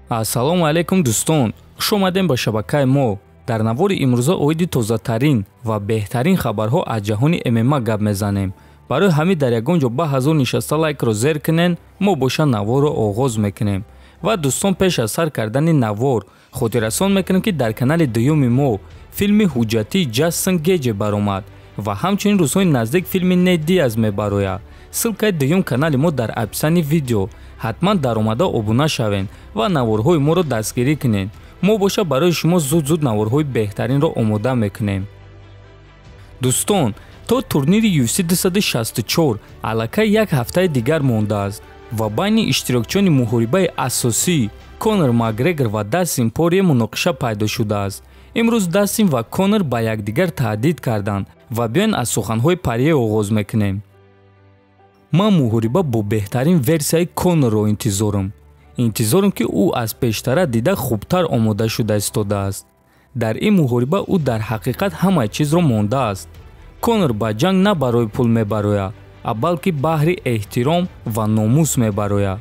ассалому алайкум дӯстон, хуш омадем ба шабакаи мо. дар навори имрӯза оиди тозатарин ва беҳтарин хабарҳо аз ҷаҳони ММА гап мезанем. барои ҳамин дар ягон ҷо ба ҳазор нишаста лайкро зер кунен, мо боша наворро оғоз мекунем. ва дӯстон, пеш аз сар кардани навор хотиррасон мекунем ки дар канали дуюми мо филми ҳуҷҷатии Ҷастин Геҷе баромад ва ҳамчунин рӯзҳои наздик филми Нед Диаз мебарояд. ссилкаи дуюм канали мо дар описани видео. ҳатман даромада обуна шавен ва наворҳои моро дастгирӣ кунен. мо боша барои шумо зуд наворҳои беҳтаринро омода мекунем. дӯстон, то турнири UFC 264 аллакай як ҳафтаи дигар мондааст ва байни иштирокчиёни мухорибаи асосӣ Конор Макгрегор ва Дастин Порье мунокиша пайдо шудааст. имрӯз Дастин ва Конор ба якдигар таҳдид карданд ва биён аз суханҳои Порье оғоз мекунем. ман мухориба бо беҳтарин версияи Конорро интизорам. интизорам ки ӯ аз пештара дида хубтар омода шуда истодааст. дар ин мухориба ӯ дар ҳақиқат ҳамаи чизро мондааст. Конор ба ҷанг на барои пул мебарояд, а балки баҳри эҳтиром ва номус мебарояд.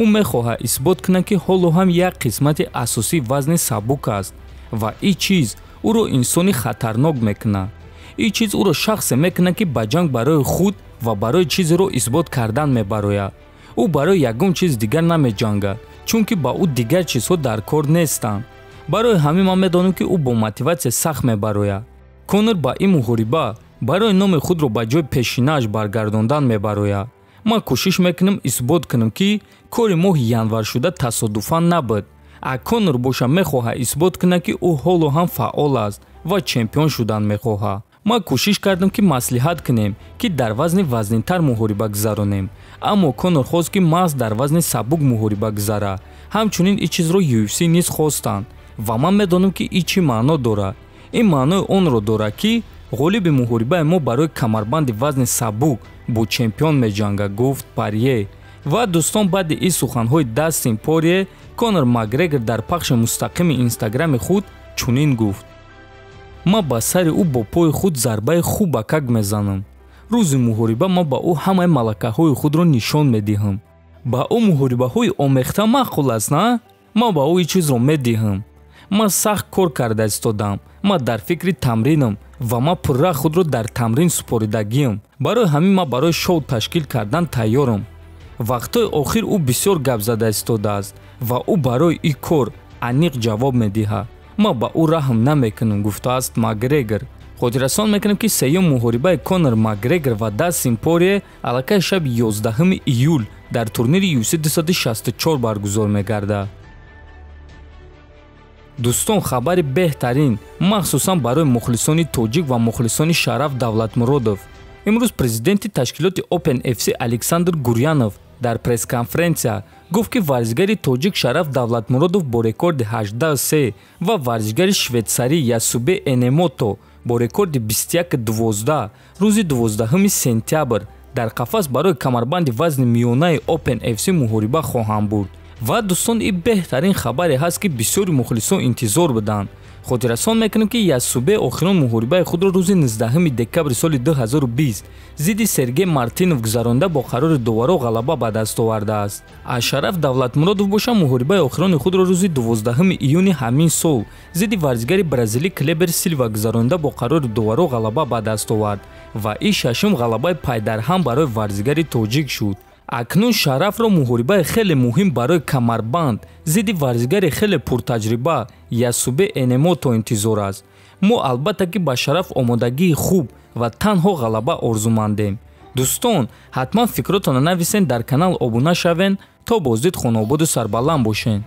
ӯ мехоҳад исбот кунад ки ҳоло ҳам як қисмати асосии вазни сабук аст ва ин чиз ӯро инсони хатарнок мекунад. ин чиз ӯро шахсе мекунад ки ба ҷанг барои худ ва барои чизеро исбот кардан мебарояд. ӯ барои ягон чиз дигар намеҷангад, чунки ба ӯ дигар чизҳо дар кор нестанд. барои ҳамин ман медонам ки ӯ бо мотиватсия сахт мебарояд. Конор ба ин мухориба барои номи худро ба ҷои пешинааш баргардондан мебарояд. ман кӯшиш мекунам исбот кунам ки кори моҳи январ шуда тасодуфан набуд. а Конор боша мехоҳад исбот кунад ки ӯ ҳоло ҳам фаъол аст ва чемпион шудан мехоҳад. ман кӯшиш кардам ки маслиҳат кунем ки дар вазни вазнинтар мухориба гузаронем, аммо Конор хост ки маҳз дар вазни сабук мухориба гузарад. ҳамчунин ин чизро UFC низ хостанд ва ман медонам ки ин чӣ маъно дорад. ин маънои онро дорад ки ғолиби мухорибаи мо барои камарбанди вазни сабук бо чемпион меҷангад, гуфт Порье. ва дӯстон, баъди ин суханҳои Дастин Порье, Конор Макгрегор дар пахши мустақими инстаграми худ чунин гуфт: ман ба сари ӯ бо пои худ зарбаи хуб акак мезанам. рӯзи мухориба ман ба ӯ ҳамаи малакаҳои худро нишон медиҳам. ба ӯ мухорибаҳои омехта маъқул аст, на? ман ба ӯ ин чизро медиҳам. ман сахт кор карда истодам. ман дар фикри тамринам ва ман пурра худро дар тамрин супоридагиам. барои ҳамин ман барои шоу ташкил кардан тайёрам. вақтҳои охир ӯ бисёр гап зада истодааст ва ӯ барои ин кор аниқ ҷавоб медиҳад. ман ба ӯ раҳм намекунам, гуфтааст Макгрегор. хотиррасон мекунам ки сеюм мухорибаи Конор Макгрегор ва Дастин Порье аллакай шаби 11 июл дар турнири UFC 264 баргузор мегардад. дӯстон, хабари беҳтарин махсусан барои мухлисони тоҷик ва мухлисони Шараф Давлатмуродов. имрӯз президенти ташкилоти OFC Александр Гурьянов дар пресс-конференсия гуфт ки варзишгари тоҷик Шараф Давлатмуродов бо рекорди 18-3 ва варзишгари шветсарӣ Ясубей Эномото бо рекорди 21-12 рӯзи 12 сентябр дар қафас барои камарбанди вазни миёнаи OFC мухориба хоҳанд бурд. ва дӯстон, ин беҳтарин хабаре ҳаст ки бисёри мухлисон интизор буданд. хотиррасон мекунем ки Ясубей охирон мухорибаи худро рӯзи 19 декабри соли 2020 зидди Сергей Мартинов гузаронда бо қарори дувваро ғалаба ба даст овардааст. аз Шараф Давлатмуродов боша мухорибаи охирони худро рӯзи 12 июни ҳамин сол зидди варзишгари бразилӣ Клебер Силва гузаронда бо қарори дувваро ғалаба ба даст овард ва ин шашум ғалабаи пайдарҳам барои варзишгари тоҷик шуд. акнун Шарафро мухорибаи хеле муҳим барои камарбанд зидди варзишгари хеле пуртаҷриба Ясубей Эномото интизор аст. мо албатта ки ба Шараф омодагии хуб ва танҳо ғалаба орзумандем. дӯстон, ҳатман фикротонро нависен, дар канал обуна шавен. то боздид хонободу сарбаланд бошен.